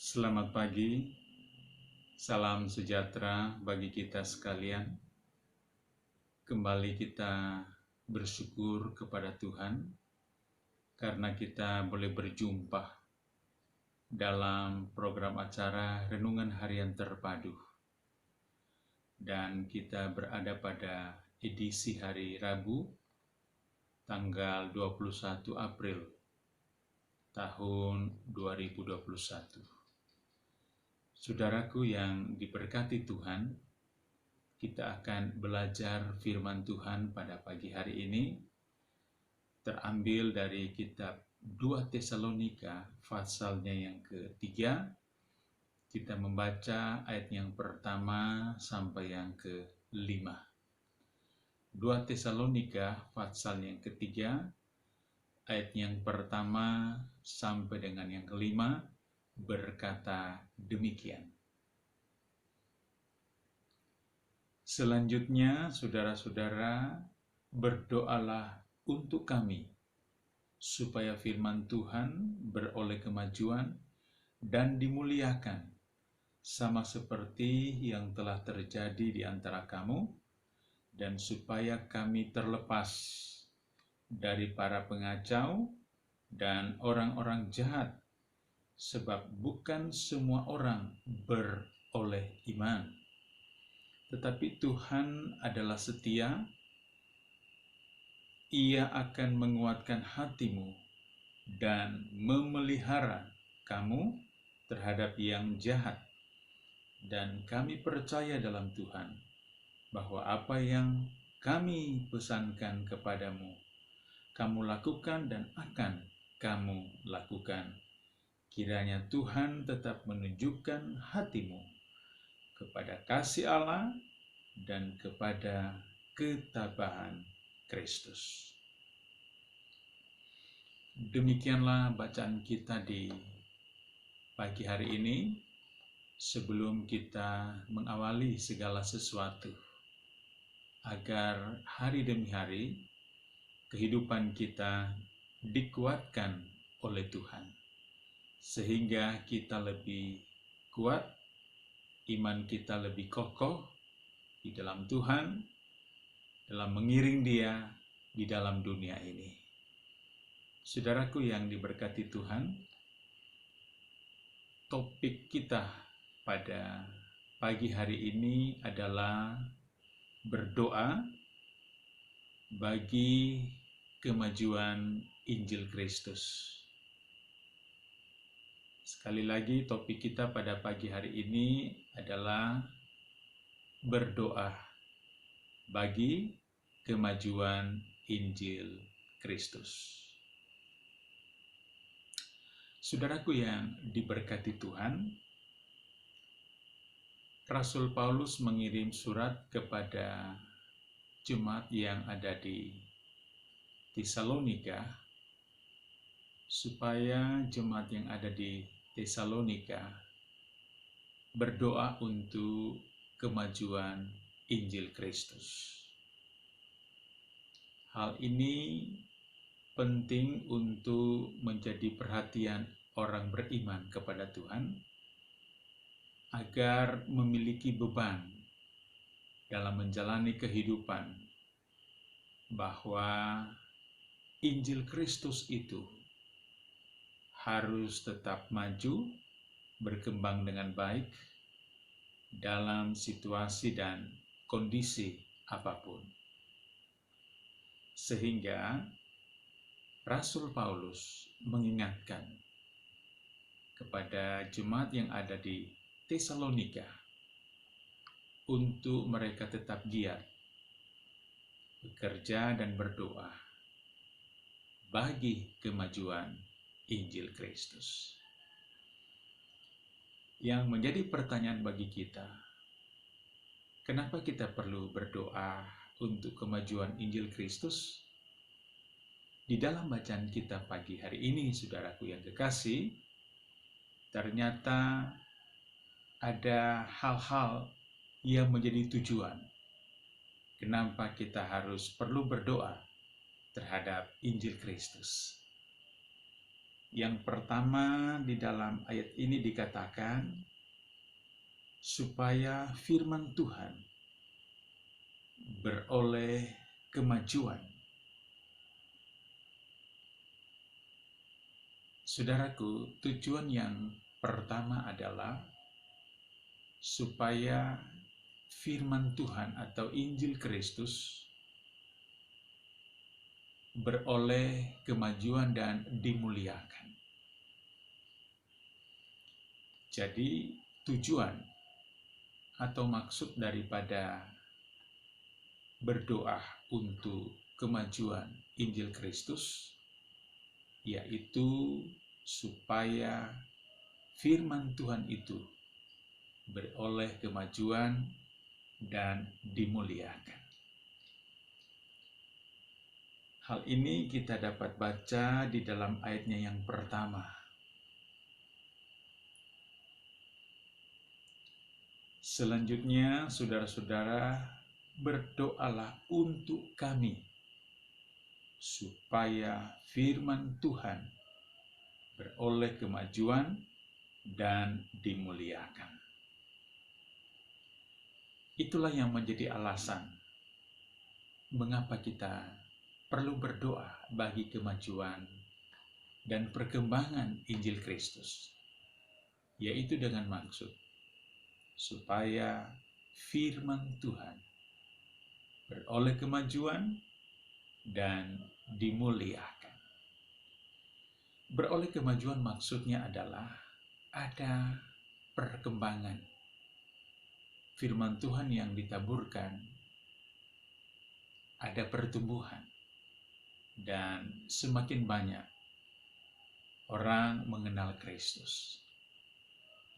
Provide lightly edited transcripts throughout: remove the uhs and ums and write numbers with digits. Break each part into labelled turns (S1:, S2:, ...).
S1: Selamat pagi, salam sejahtera bagi kita sekalian. Kembali kita bersyukur kepada Tuhan karena kita boleh berjumpa dalam program acara Renungan Harian Terpadu. Dan kita berada pada edisi hari Rabu, tanggal 21 April tahun 2021. Saudaraku yang diberkati Tuhan, kita akan belajar firman Tuhan pada pagi hari ini, terambil dari kitab 2 Tesalonika, pasalnya yang ketiga. Kita membaca ayat yang pertama sampai yang kelima. 2 Tesalonika, pasal yang ketiga, ayat yang pertama sampai dengan yang kelima, berkata demikian. Selanjutnya, saudara-saudara, berdoalah untuk kami, supaya firman Tuhan beroleh kemajuan dan dimuliakan, sama seperti yang telah terjadi di antara kamu, dan supaya kami terlepas dari para pengacau dan orang-orang jahat, sebab bukan semua orang beroleh iman. Tetapi Tuhan adalah setia, Ia akan menguatkan hatimu dan memelihara kamu terhadap yang jahat. Dan kami percaya dalam Tuhan, bahwa apa yang kami pesankan kepadamu, kamu lakukan dan akan kamu lakukan. Kiranya Tuhan tetap menunjukkan hatimu kepada kasih Allah dan kepada ketabahan Kristus. Demikianlah bacaan kita di pagi hari ini. Sebelum kita mengawali segala sesuatu, agar hari demi hari kehidupan kita dikuatkan oleh Tuhan, sehingga kita lebih kuat, iman kita lebih kokoh di dalam Tuhan, dalam mengiring Dia di dalam dunia ini. Saudaraku yang diberkati Tuhan, topik kita pada pagi hari ini adalah berdoa bagi kemajuan Injil Kristus. Sekali lagi, topik kita pada pagi hari ini adalah berdoa bagi kemajuan Injil Kristus. Saudaraku yang diberkati Tuhan, Rasul Paulus mengirim surat kepada jemaat yang ada di Tesalonika, supaya jemaat yang ada di Tesalonika berdoa untuk kemajuan Injil Kristus. Hal ini penting untuk menjadi perhatian orang beriman kepada Tuhan, agar memiliki beban dalam menjalani kehidupan, bahwa Injil Kristus itu harus tetap maju, berkembang dengan baik dalam situasi dan kondisi apapun. Sehingga Rasul Paulus mengingatkan kepada jemaat yang ada di Tesalonika untuk mereka tetap giat bekerja dan berdoa bagi kemajuan Injil Kristus. Yang menjadi pertanyaan bagi kita, kenapa kita perlu berdoa untuk kemajuan Injil Kristus? Di dalam bacaan kita pagi hari ini, saudaraku yang kekasih, ternyata ada hal-hal yang menjadi tujuan kenapa kita harus perlu berdoa terhadap Injil Kristus. Yang pertama, di dalam ayat ini dikatakan supaya firman Tuhan beroleh kemajuan. Saudaraku, tujuan yang pertama adalah supaya firman Tuhan atau Injil Kristus beroleh kemajuan dan dimuliakan. Jadi, tujuan atau maksud daripada berdoa untuk kemajuan Injil Kristus yaitu supaya firman Tuhan itu beroleh kemajuan dan dimuliakan. Hal ini kita dapat baca di dalam ayatnya yang pertama. Selanjutnya, saudara-saudara, berdoalah untuk kami, supaya firman Tuhan beroleh kemajuan dan dimuliakan. Itulah yang menjadi alasan mengapa kita perlu berdoa bagi kemajuan dan perkembangan Injil Kristus, yaitu dengan maksud supaya firman Tuhan beroleh kemajuan dan dimuliakan. Beroleh kemajuan maksudnya adalah ada perkembangan firman Tuhan yang ditaburkan, ada pertumbuhan, dan semakin banyak orang mengenal Kristus.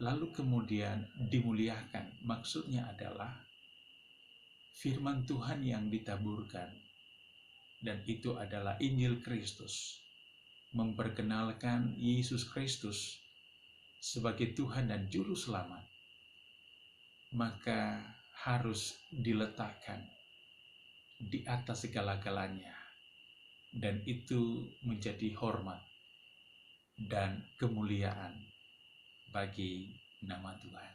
S1: Lalu kemudian dimuliakan, maksudnya adalah firman Tuhan yang ditaburkan, dan itu adalah Injil Kristus, memperkenalkan Yesus Kristus sebagai Tuhan dan Juru Selamat, maka harus diletakkan di atas segala-galanya, dan itu menjadi hormat dan kemuliaan bagi nama Tuhan.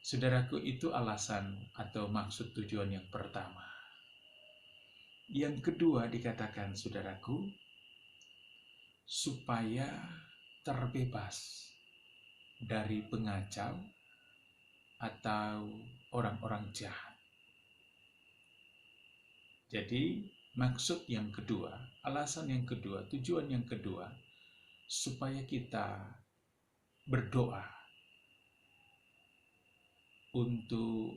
S1: Saudaraku, itu alasan atau maksud tujuan yang pertama. Yang kedua dikatakan, saudaraku, supaya terbebas dari pengacau atau orang-orang jahat. Jadi, maksud yang kedua, alasan yang kedua, tujuan yang kedua, supaya kita berdoa untuk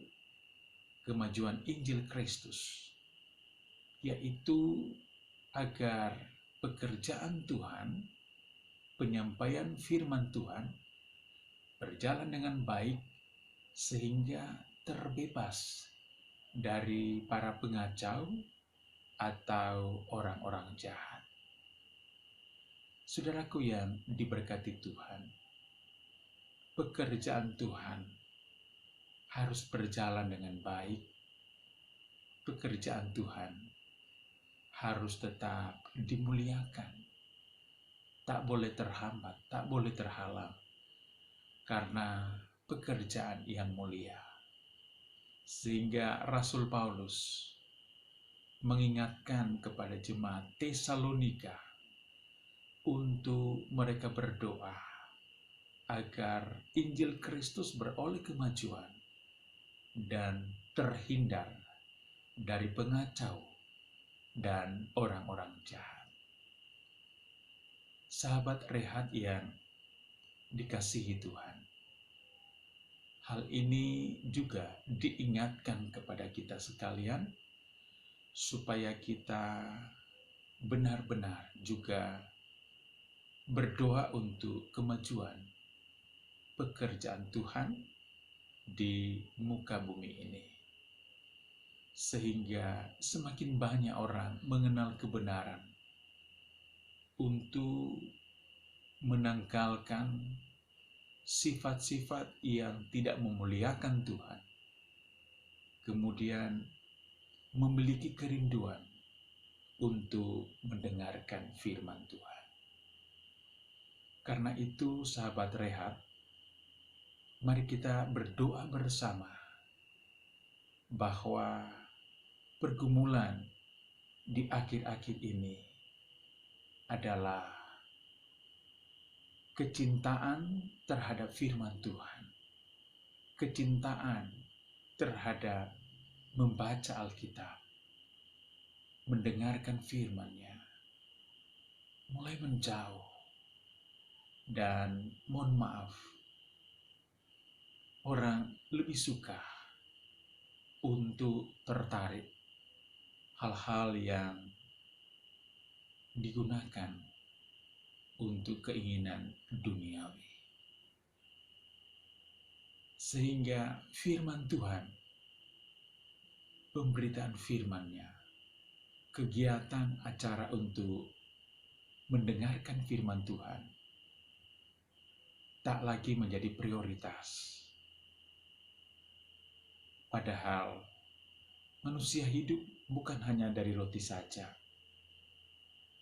S1: kemajuan Injil Kristus, yaitu agar pekerjaan Tuhan, penyampaian firman Tuhan berjalan dengan baik sehingga terbebas dari para pengacau atau orang-orang jahat. Saudaraku yang diberkati Tuhan, pekerjaan Tuhan harus berjalan dengan baik. Pekerjaan Tuhan harus tetap dimuliakan. Tak boleh terhambat, tak boleh terhalang, karena pekerjaan yang mulia. Sehingga Rasul Paulus mengingatkan kepada jemaat Tesalonika untuk mereka berdoa agar Injil Kristus beroleh kemajuan dan terhindar dari pengacau dan orang-orang jahat. Sahabat Rehat yang dikasihi Tuhan, hal ini juga diingatkan kepada kita sekalian supaya kita benar-benar juga berdoa untuk kemajuan pekerjaan Tuhan di muka bumi ini, sehingga semakin banyak orang mengenal kebenaran untuk menangkalkan sifat-sifat yang tidak memuliakan Tuhan, kemudian memiliki kerinduan untuk mendengarkan firman Tuhan. Karena itu, sahabat Rehat, mari kita berdoa bersama bahwa pergumulan di akhir-akhir ini adalah kecintaan terhadap firman Tuhan, kecintaan terhadap membaca Alkitab, mendengarkan firman-Nya, mulai menjauh. Dan mohon maaf, orang lebih suka untuk tertarik hal-hal yang digunakan untuk keinginan duniawi. Sehingga firman Tuhan, pemberitaan firman-Nya, kegiatan acara untuk mendengarkan firman Tuhan, tak lagi menjadi prioritas. Padahal manusia hidup bukan hanya dari roti saja,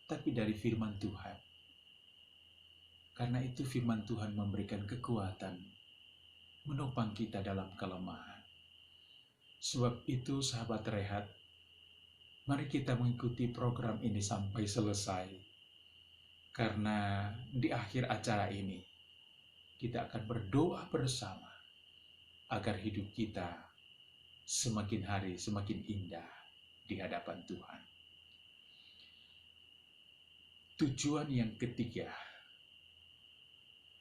S1: tapi dari firman Tuhan. Karena itu firman Tuhan memberikan kekuatan, menopang kita dalam kelemahan. Sebab itu, sahabat Rehat, mari kita mengikuti program ini sampai selesai. Karena di akhir acara ini, kita akan berdoa bersama agar hidup kita semakin hari semakin indah di hadapan Tuhan. Tujuan yang ketiga,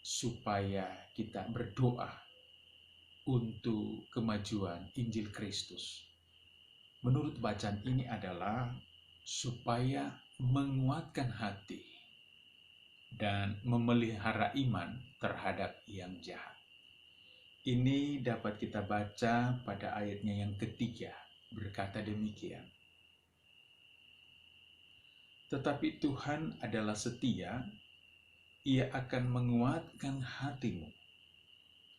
S1: supaya kita berdoa untuk kemajuan Injil Kristus. Menurut bacaan ini adalah supaya menguatkan hati dan memelihara iman terhadap yang jahat. Ini dapat kita baca pada ayatnya yang ketiga, berkata demikian. Tetapi Tuhan adalah setia, Ia akan menguatkan hatimu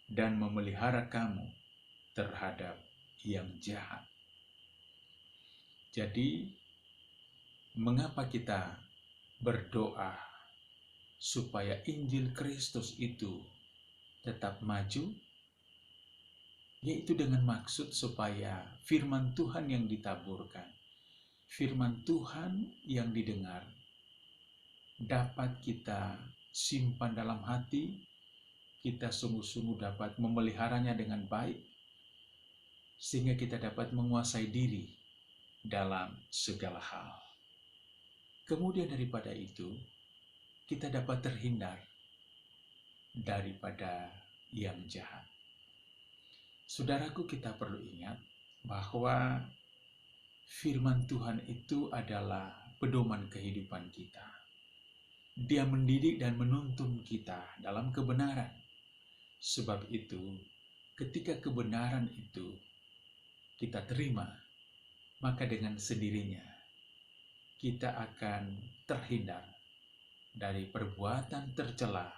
S1: dan memelihara kamu terhadap yang jahat. Jadi, mengapa kita berdoa supaya Injil Kristus itu tetap maju? Yaitu dengan maksud supaya firman Tuhan yang ditaburkan, firman Tuhan yang didengar, dapat kita simpan dalam hati, kita sungguh-sungguh dapat memeliharanya dengan baik, sehingga kita dapat menguasai diri dalam segala hal. Kemudian daripada itu, kita dapat terhindar daripada yang jahat. Saudaraku, kita perlu ingat bahwa firman Tuhan itu adalah pedoman kehidupan kita. Dia mendidik dan menuntun kita dalam kebenaran. Sebab itu, ketika kebenaran itu kita terima, maka dengan sendirinya kita akan terhindar dari perbuatan tercela,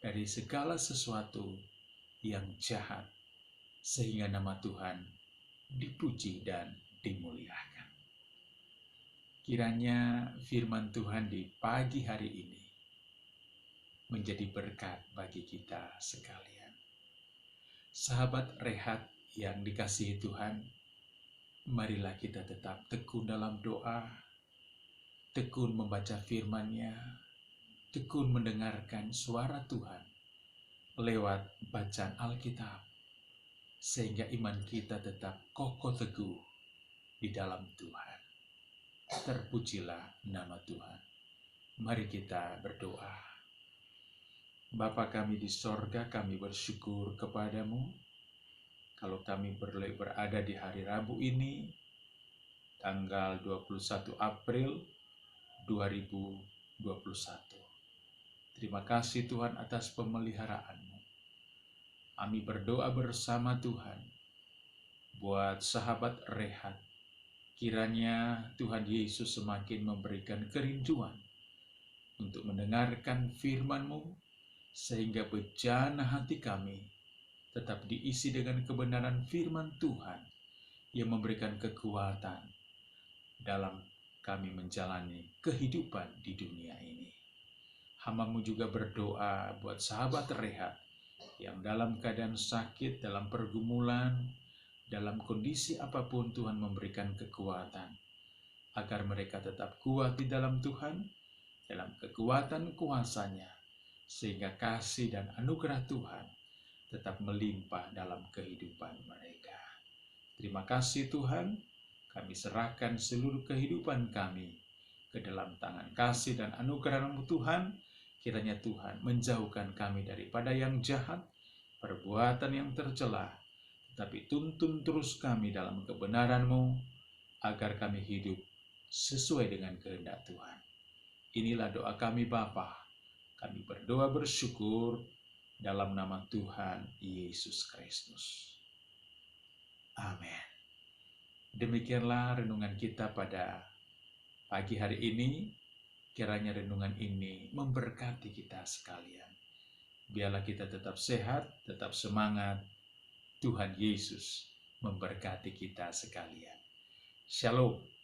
S1: dari segala sesuatu yang jahat, sehingga nama Tuhan dipuji dan dimuliakan. Kiranya firman Tuhan di pagi hari ini menjadi berkat bagi kita sekalian. Sahabat Rehat yang dikasihi Tuhan, marilah kita tetap tekun dalam doa, tekun membaca firman-Nya, tekun mendengarkan suara Tuhan lewat bacaan Alkitab, sehingga iman kita tetap kokoh teguh di dalam Tuhan. Terpujilah nama Tuhan. Mari kita berdoa. Bapa kami di sorga, kami bersyukur kepadamu kalau kami berada di hari Rabu ini, tanggal 21 April 2021. Terima kasih Tuhan atas pemeliharaan-Mu. Kami berdoa bersama Tuhan buat sahabat Rehat. Kiranya Tuhan Yesus semakin memberikan kerinduan untuk mendengarkan firman-Mu, sehingga bejana hati kami tetap diisi dengan kebenaran firman Tuhan yang memberikan kekuatan dalam kami menjalani kehidupan di dunia ini. Hamba-Mu juga berdoa buat sahabat Rehat yang dalam keadaan sakit, dalam pergumulan, dalam kondisi apapun Tuhan memberikan kekuatan, agar mereka tetap kuat di dalam Tuhan, dalam kekuatan kuasa-Nya, sehingga kasih dan anugerah Tuhan tetap melimpah dalam kehidupan mereka. Terima kasih Tuhan, kami serahkan seluruh kehidupan kami ke dalam tangan kasih dan anugerah-Mu Tuhan. Kiranya Tuhan menjauhkan kami daripada yang jahat, perbuatan yang tercela, tetapi tuntun terus kami dalam kebenaran-Mu, agar kami hidup sesuai dengan kehendak Tuhan. Inilah doa kami Bapa. Kami berdoa bersyukur dalam nama Tuhan Yesus Kristus. Amin. Demikianlah renungan kita pada pagi hari ini. Kiranya renungan ini memberkati kita sekalian. Biarlah kita tetap sehat, tetap semangat. Tuhan Yesus memberkati kita sekalian. Shalom.